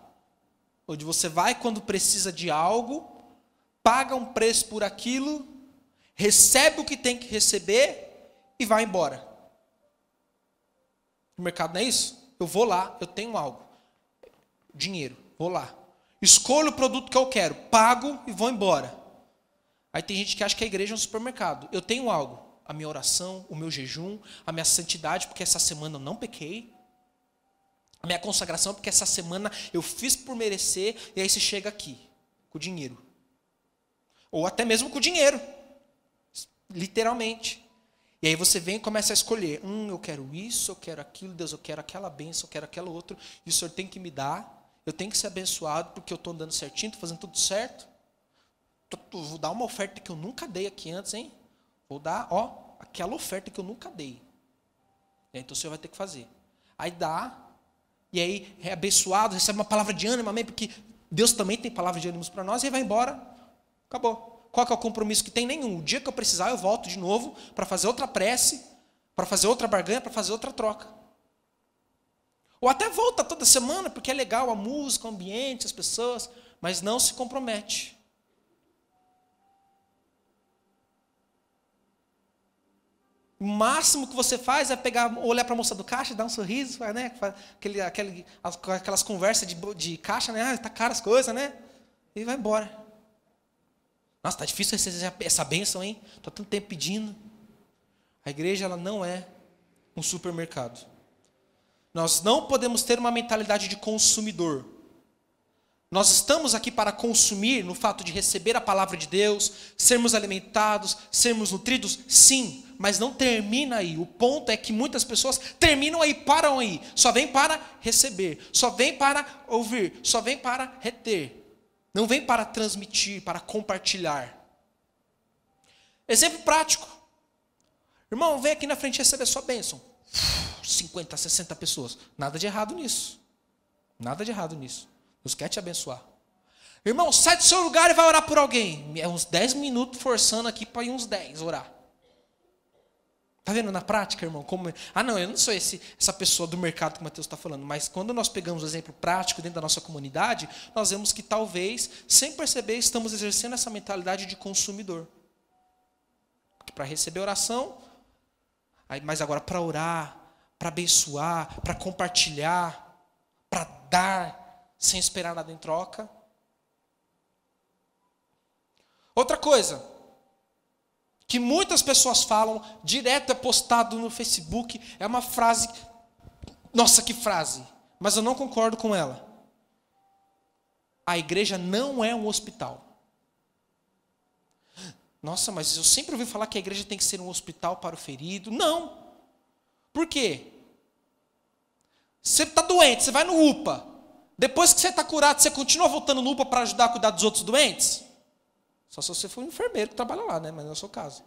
onde você vai quando precisa de algo, paga um preço por aquilo, recebe o que tem que receber e vai embora. O mercado não é isso? Eu vou lá, eu tenho algo. Dinheiro, vou lá. Escolho o produto que eu quero, pago e vou embora. Aí tem gente que acha que a igreja é um supermercado. Eu tenho algo. A minha oração, o meu jejum, a minha santidade, porque essa semana eu não pequei. A minha consagração, porque essa semana eu fiz por merecer. E aí você chega aqui, com o dinheiro. Ou até mesmo com o dinheiro. Literalmente. E aí você vem e começa a escolher. Eu quero isso, eu quero aquilo, Deus, eu quero aquela bênção, eu quero aquela outra. E o Senhor tem que me dar. Eu tenho que ser abençoado porque eu estou andando certinho, estou fazendo tudo certo. Vou dar uma oferta que eu nunca dei aqui antes, hein? Vou dar, aquela oferta que eu nunca dei. E aí, então o Senhor vai ter que fazer. Aí dá. E aí é abençoado, recebe uma palavra de ânimo, amém? Porque Deus também tem palavra de ânimo para nós. E aí vai embora. Acabou. Qual que é o compromisso que tem? Nenhum. O dia que eu precisar, eu volto de novo para fazer outra prece, para fazer outra barganha, para fazer outra troca. Ou até volta toda semana, porque é legal a música, o ambiente, as pessoas, mas não se compromete. O máximo que você faz é olhar para a moça do caixa, dar um sorriso, né? Aquelas conversas de caixa, né? Tá caro as coisas, né? E vai embora. Nossa, está difícil receber essa bênção, hein? Estou tanto tempo pedindo. A igreja, ela não é um supermercado. Nós não podemos ter uma mentalidade de consumidor. Nós estamos aqui para consumir no fato de receber a palavra de Deus, sermos alimentados, sermos nutridos, sim, mas não termina aí. O ponto é que muitas pessoas terminam aí, param aí. Só vem para receber, só vem para ouvir, só vem para reter. Não vem para transmitir, para compartilhar. Exemplo prático. Irmão, vem aqui na frente receber sua bênção. 50, 60 pessoas. Nada de errado nisso. Nada de errado nisso. Deus quer te abençoar. Irmão, sai do seu lugar e vai orar por alguém. É uns 10 minutos forçando aqui para ir uns 10 orar. Está vendo na prática, irmão? Como... Ah, não, eu não sou essa pessoa do mercado que o Mateus está falando, mas quando nós pegamos o exemplo prático dentro da nossa comunidade, nós vemos que talvez, sem perceber, estamos exercendo essa mentalidade de consumidor. Para receber oração, mas agora para orar, para abençoar, para compartilhar, para dar, sem esperar nada em troca. Outra coisa que muitas pessoas falam, direto é postado no Facebook, é uma frase, nossa, que frase, mas eu não concordo com ela. A igreja não é um hospital. Nossa, mas eu sempre ouvi falar que a igreja tem que ser um hospital para o ferido. Não. Por quê? Você está doente, você vai no UPA. Depois que você está curado, você continua voltando no UPA para ajudar a cuidar dos outros doentes? Só se você for um enfermeiro que trabalha lá, né? Mas não é o seu caso.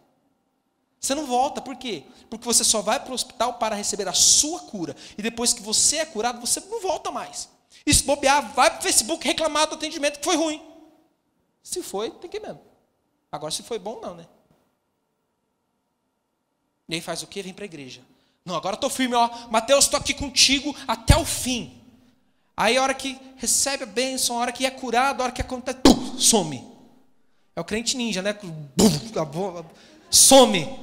Você não volta, por quê? Porque você só vai para o hospital para receber a sua cura. E depois que você é curado, você não volta mais. E se bobear, vai para o Facebook reclamar do atendimento que foi ruim. Se foi, tem que ir mesmo. Agora, se foi bom, não, né? E aí faz o quê? Vem para a igreja. Não, agora eu estou firme, ó. Mateus, estou aqui contigo até o fim. Aí a hora que recebe a bênção, a hora que é curado, a hora que acontece, some. É o crente ninja, né? Some.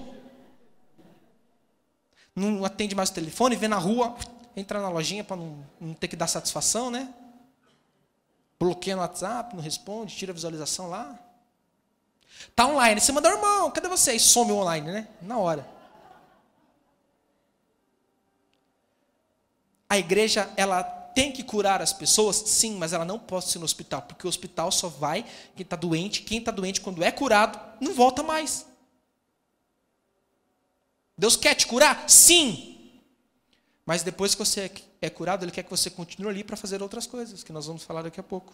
Não atende mais o telefone, vê na rua, entra na lojinha para não ter que dar satisfação, né? Bloqueia no WhatsApp, não responde, tira a visualização lá. Tá online, você manda, irmão, cadê você? E some online, né? Na hora. A igreja, ela tem que curar as pessoas? Sim, mas ela não pode ser no hospital, porque o hospital só vai quem está doente, quando é curado, não volta mais. Deus quer te curar? Sim. Mas depois que você é curado, Ele quer que você continue ali para fazer outras coisas, que nós vamos falar daqui a pouco.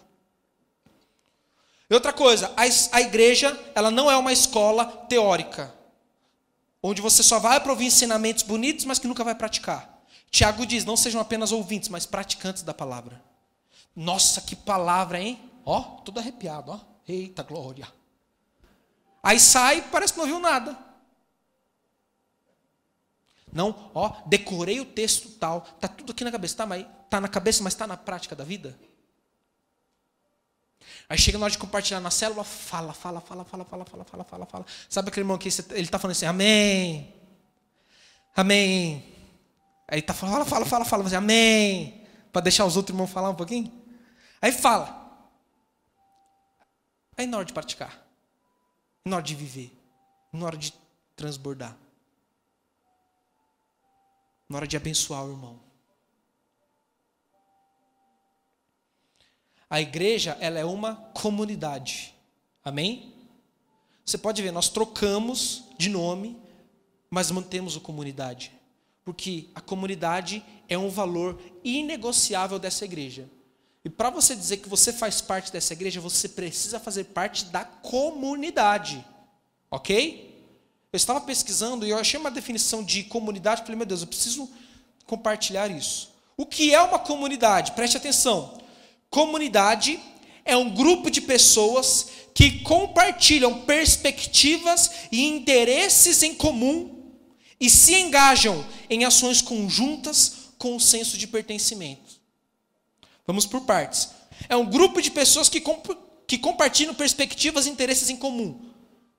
E outra coisa, a igreja, ela não é uma escola teórica, onde você só vai para ouvir ensinamentos bonitos, mas que nunca vai praticar. Tiago diz, não sejam apenas ouvintes, mas praticantes da palavra. Nossa, que palavra, hein? Ó, todo arrepiado, ó. Eita glória. Aí sai, parece que não ouviu nada. Não, ó, decorei o texto tal, tá tudo aqui na cabeça, tá na cabeça, mas tá na prática da vida. Aí chega na hora de compartilhar na célula, fala. Sabe aquele irmão que ele está falando assim, amém. Amém. Aí tá falando, fala, assim, amém. Para deixar os outros irmãos falar um pouquinho. Aí fala. Aí na hora de praticar, na hora de viver, na hora de transbordar, na hora de abençoar o irmão. A igreja, ela é uma comunidade. Amém? Você pode ver, nós trocamos de nome, mas mantemos a comunidade. Porque a comunidade é um valor inegociável dessa igreja. E para você dizer que você faz parte dessa igreja, você precisa fazer parte da comunidade. Ok? Eu estava pesquisando e eu achei uma definição de comunidade. Falei, meu Deus, eu preciso compartilhar isso. O que é uma comunidade? Preste atenção. Comunidade é um grupo de pessoas que compartilham perspectivas e interesses em comum e se engajam em ações conjuntas com o senso de pertencimento. Vamos por partes. É um grupo de pessoas que compartilham perspectivas e interesses em comum.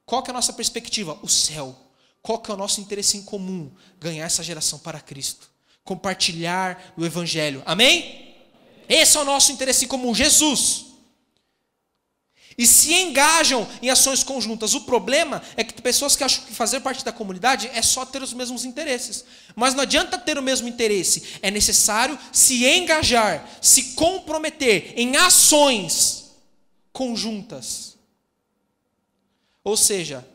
Qual que é a nossa perspectiva? O céu. Qual que é o nosso interesse em comum? Ganhar essa geração para Cristo. Compartilhar o Evangelho. Amém? Esse é o nosso interesse em comum, Jesus. E se engajam em ações conjuntas. O problema é que pessoas que acham que fazer parte da comunidade é só ter os mesmos interesses. Mas não adianta ter o mesmo interesse. É necessário se engajar, se comprometer em ações conjuntas. Ou seja,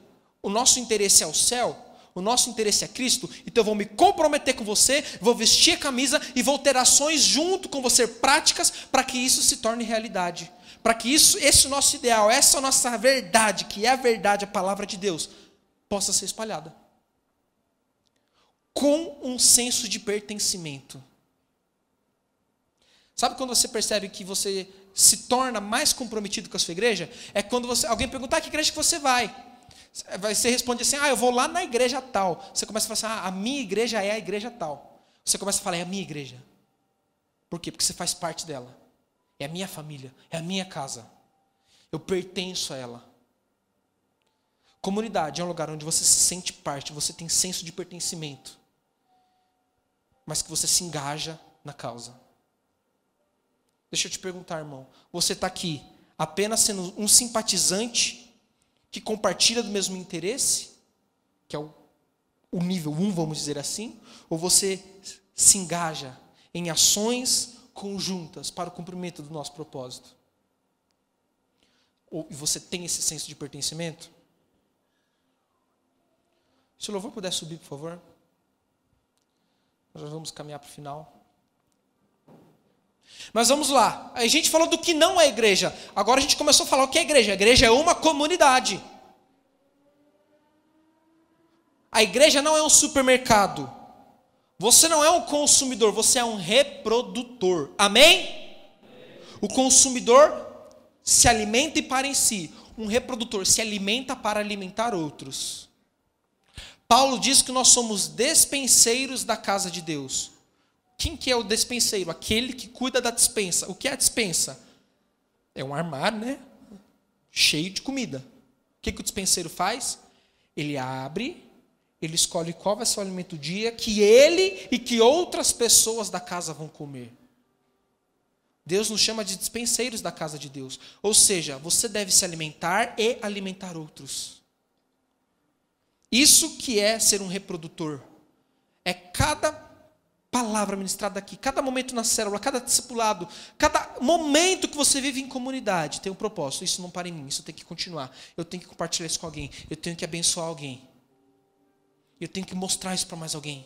o nosso interesse é o céu, o nosso interesse é Cristo, então eu vou me comprometer com você, vou vestir a camisa e vou ter ações junto com você, práticas, para que isso se torne realidade. Para que esse nosso ideal, essa nossa verdade, que é a verdade, a palavra de Deus, possa ser espalhada. Com um senso de pertencimento. Sabe quando você percebe que você se torna mais comprometido com a sua igreja? É quando alguém perguntar, que igreja que você vai? Você responde assim, eu vou lá na igreja tal. Você começa a falar assim, a minha igreja é a igreja tal. Você começa a falar, é a minha igreja. Por quê? Porque você faz parte dela. É a minha família, é a minha casa. Eu pertenço a ela. Comunidade é um lugar onde você se sente parte, você tem senso de pertencimento, mas que você se engaja na causa. Deixa eu te perguntar, irmão. Você está aqui apenas sendo um simpatizante que compartilha do mesmo interesse, que é o nível 1, vamos dizer assim, ou você se engaja em ações conjuntas para o cumprimento do nosso propósito? Ou você tem esse senso de pertencimento? Se o louvor puder subir, por favor. Nós já vamos caminhar para o final. Mas vamos lá. A gente falou do que não é igreja. Agora a gente começou a falar o que é igreja. A igreja é uma comunidade. A igreja não é um supermercado. Você não é um consumidor, você é um reprodutor. Amém? O consumidor se alimenta e para em si. Um reprodutor se alimenta para alimentar outros. Paulo diz que nós somos despenseiros da casa de Deus. Quem que é o despenseiro? Aquele que cuida da despensa. O que é a despensa? É um armário, né? Cheio de comida. O que o despenseiro faz? Ele abre, ele escolhe qual vai ser o alimento do dia, que ele e que outras pessoas da casa vão comer. Deus nos chama de despenseiros da casa de Deus. Ou seja, você deve se alimentar e alimentar outros. Isso que é ser um reprodutor. É cada palavra ministrada aqui, cada momento na célula, cada discipulado, cada momento que você vive em comunidade tem um propósito. Isso não para em mim, isso tem que continuar. Eu tenho que compartilhar isso com alguém, eu tenho que abençoar alguém. Eu tenho que mostrar isso para mais alguém.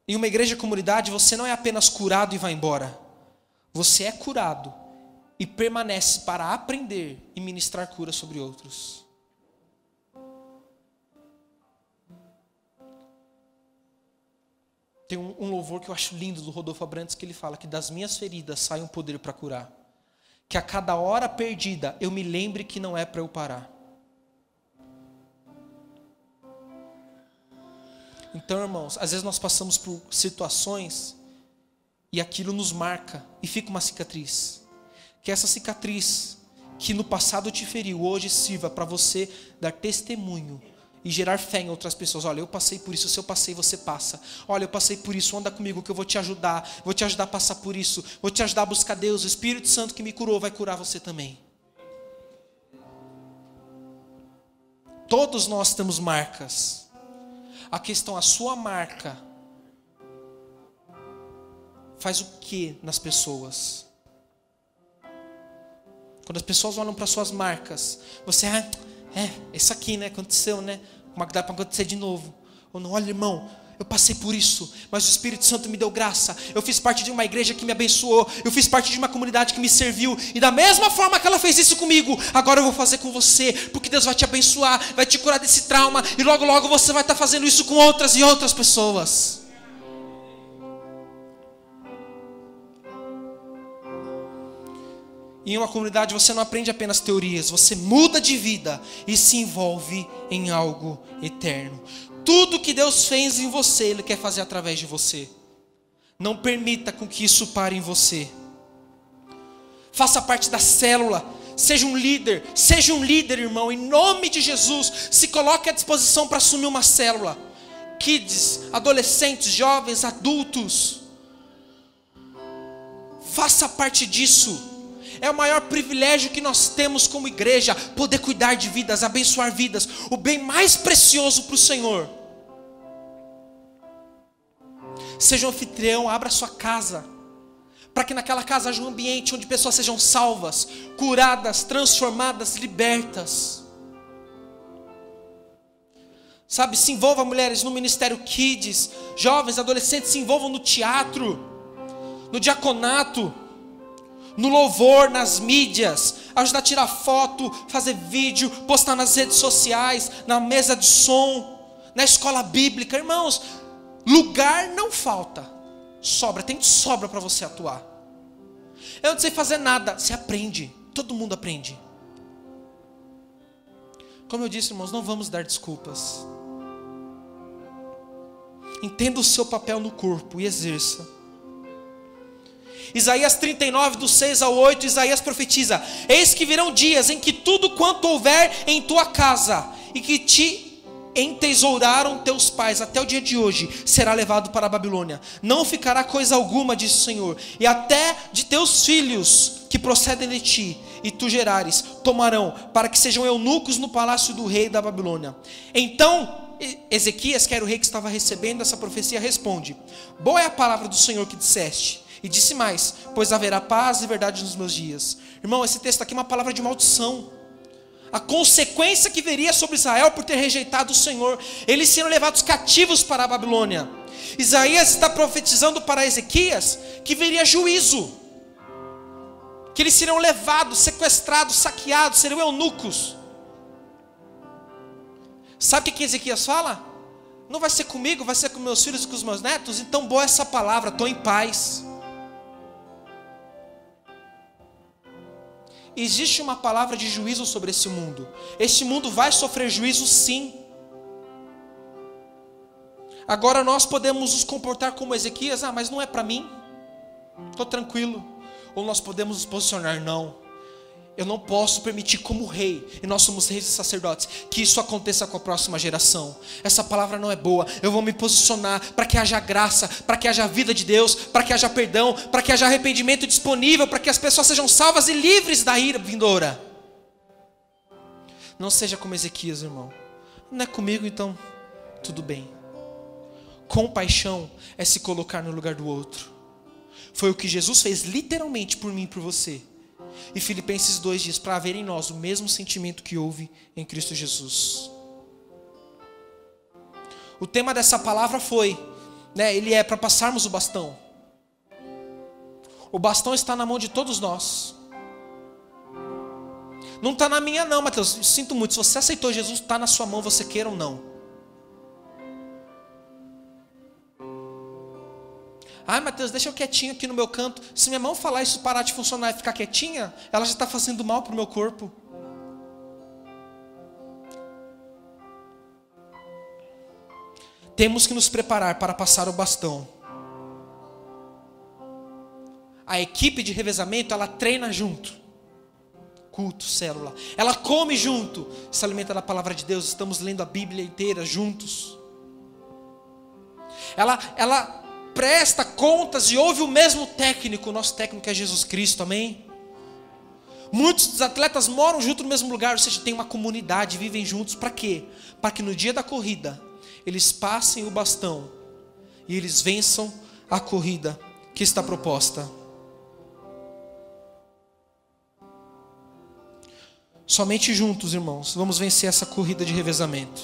Em uma igreja comunidade, você não é apenas curado e vai embora. Você é curado e permanece para aprender e ministrar cura sobre outros. Tem um louvor que eu acho lindo do Rodolfo Abrantes, que ele fala que das minhas feridas sai um poder para curar. Que a cada hora perdida eu me lembre que não é para eu parar. Então, irmãos, às vezes nós passamos por situações e aquilo nos marca e fica uma cicatriz. Que essa cicatriz que no passado te feriu, hoje sirva para você dar testemunho e gerar fé em outras pessoas. Olha, eu passei por isso, se eu passei, você passa. Olha, eu passei por isso, anda comigo que eu vou te ajudar a passar por isso, vou te ajudar a buscar Deus. O Espírito Santo que me curou vai curar você também. Todos nós temos marcas. A questão, a sua marca faz o que nas pessoas? Quando as pessoas olham para suas marcas, você, isso aqui, né, aconteceu, né? Como é que dá para acontecer de novo? Ou não, olha, irmão, eu passei por isso, mas o Espírito Santo me deu graça. Eu fiz parte de uma igreja que me abençoou, eu fiz parte de uma comunidade que me serviu, e da mesma forma que ela fez isso comigo, agora eu vou fazer com você, porque Deus vai te abençoar, vai te curar desse trauma, e logo logo você vai estar fazendo isso com outras e outras pessoas. Em uma comunidade você não aprende apenas teorias, você muda de vida e se envolve em algo eterno. Tudo que Deus fez em você, Ele quer fazer através de você. Não permita com que isso pare em você. Faça parte da célula, seja um líder, irmão, em nome de Jesus. Se coloque à disposição para assumir uma célula. Kids, adolescentes, jovens, adultos. Faça parte disso. É o maior privilégio que nós temos como igreja, poder cuidar de vidas, abençoar vidas, o bem mais precioso para o Senhor. Seja um anfitrião, abra sua casa, para que naquela casa haja um ambiente onde pessoas sejam salvas, curadas, transformadas, libertas. Sabe, se envolva, mulheres, no ministério Kids, jovens, adolescentes, se envolvam no teatro, no diaconato, no louvor, nas mídias, ajudar a tirar foto, fazer vídeo, postar nas redes sociais, na mesa de som, na escola bíblica. Irmãos, lugar não falta, sobra, tem sobra para você atuar. Eu não sei fazer nada. Você aprende. Todo mundo aprende. Como eu disse, irmãos, não vamos dar desculpas. Entenda o seu papel no corpo e exerça. Isaías 39, do 6 ao 8, Isaías profetiza: eis que virão dias em que tudo quanto houver em tua casa, e que te entesouraram teus pais até o dia de hoje, será levado para a Babilônia. Não ficará coisa alguma, diz o Senhor, e até de teus filhos que procedem de ti, e tu gerares, tomarão, para que sejam eunucos no palácio do rei da Babilônia. Então Ezequias, que era o rei que estava recebendo essa profecia, responde: boa é a palavra do Senhor que disseste. E disse mais: pois haverá paz e verdade nos meus dias. Irmão, esse texto aqui é uma palavra de maldição. A consequência que viria sobre Israel por ter rejeitado o Senhor. Eles seriam levados cativos para a Babilônia. Isaías está profetizando para Ezequias que viria juízo, que eles seriam levados, sequestrados, saqueados, seriam eunucos. Sabe o que Ezequias fala? Não vai ser comigo, vai ser com meus filhos e com os meus netos. Então boa essa palavra, estou em paz. Existe uma palavra de juízo sobre esse mundo. Este mundo vai sofrer juízo, sim. Agora nós podemos nos comportar como Ezequias: mas não é para mim, estou tranquilo. Ou nós podemos nos posicionar: não, eu não posso permitir como rei, e nós somos reis e sacerdotes, que isso aconteça com a próxima geração. Essa palavra não é boa. Eu vou me posicionar para que haja graça, para que haja vida de Deus, para que haja perdão, para que haja arrependimento disponível, para que as pessoas sejam salvas e livres da ira vindoura. Não seja como Ezequias, irmão. Não é comigo, então tudo bem. Compaixão é se colocar no lugar do outro. Foi o que Jesus fez literalmente por mim e por você. E Filipenses 2 diz: para haver em nós o mesmo sentimento que houve em Cristo Jesus. O tema dessa palavra foi, ele é para passarmos o bastão. O bastão está na mão de todos nós. Não está na minha não, Mateus. Sinto muito, se você aceitou Jesus, está na sua mão, você queira ou não. Mateus, deixa eu quietinho aqui no meu canto. Se minha mão falar isso parar de funcionar e ficar quietinha, ela já está fazendo mal para o meu corpo. Temos que nos preparar para passar o bastão. A equipe de revezamento, ela treina junto. Culto, célula. Ela come junto. Se alimenta da palavra de Deus. Estamos lendo a Bíblia inteira juntos. Ela presta contas e ouve o mesmo técnico. O nosso técnico é Jesus Cristo, amém? Muitos dos atletas moram junto no mesmo lugar, ou seja, tem uma comunidade, vivem juntos. Para quê? Para que no dia da corrida eles passem o bastão e eles vençam a corrida que está proposta. Somente juntos, irmãos, vamos vencer essa corrida de revezamento.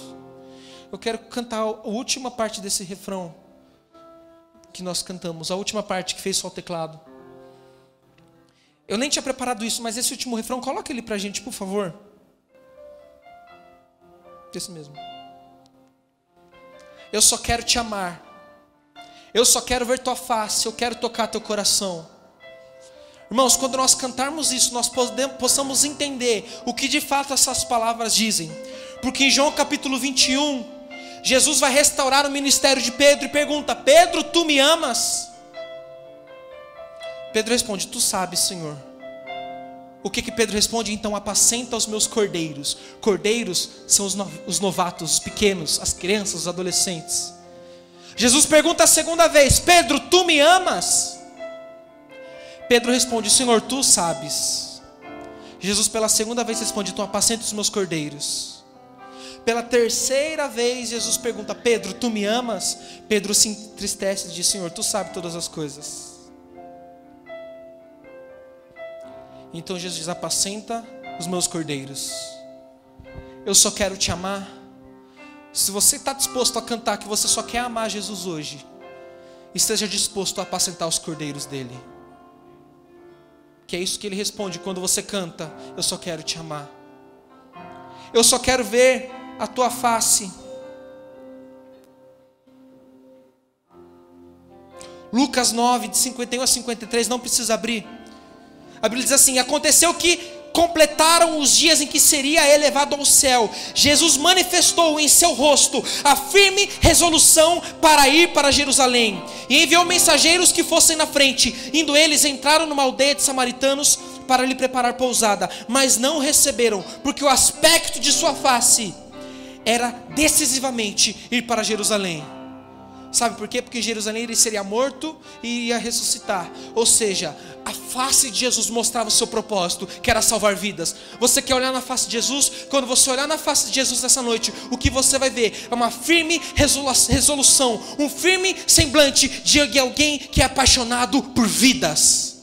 Eu quero cantar a última parte desse refrão que nós cantamos, a última parte que fez só o teclado. Eu nem tinha preparado isso, mas esse último refrão, coloca ele pra gente, por favor. Esse mesmo. Eu só quero te amar. Eu só quero ver tua face. Eu quero tocar teu coração. Irmãos, quando nós cantarmos isso, nós possamos entender o que de fato essas palavras dizem. Porque em João capítulo 21, Jesus vai restaurar o ministério de Pedro e pergunta: Pedro, tu me amas? Pedro responde: tu sabes, Senhor. O que Pedro responde? Então apacenta os meus cordeiros. Cordeiros são os novatos, os pequenos, as crianças, os adolescentes. Jesus pergunta a segunda vez: Pedro, tu me amas? Pedro responde: Senhor, tu sabes. Jesus pela segunda vez responde: então apacenta os meus cordeiros. Pela terceira vez Jesus pergunta: Pedro, tu me amas? Pedro se entristece e diz: Senhor, tu sabes todas as coisas. Então Jesus diz: apacenta os meus cordeiros. Eu só quero te amar. Se você está disposto a cantar que você só quer amar Jesus hoje, esteja disposto a apacentar os cordeiros dele. Que é isso que ele responde quando você canta: eu só quero te amar. Eu só quero ver a tua face. Lucas 9, de 51 a 53, não precisa abrir. A Bíblia diz assim: aconteceu que completaram os dias em que seria elevado ao céu. Jesus manifestou em seu rosto a firme resolução para ir para Jerusalém, e enviou mensageiros que fossem na frente. Indo eles, entraram numa aldeia de samaritanos para lhe preparar pousada, mas não o receberam, porque o aspecto de sua face era decisivamente ir para Jerusalém. Sabe por quê? Porque em Jerusalém ele seria morto e ia ressuscitar. Ou seja, a face de Jesus mostrava o seu propósito, que era salvar vidas. Você quer olhar na face de Jesus? Quando você olhar na face de Jesus essa noite, o que você vai ver é uma firme resolução, um firme semblante de alguém que é apaixonado por vidas.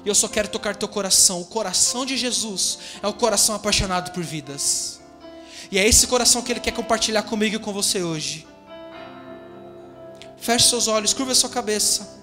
E eu só quero tocar teu coração. O coração de Jesus é o coração apaixonado por vidas. E é esse coração que Ele quer compartilhar comigo e com você hoje. Feche seus olhos, curva a sua cabeça.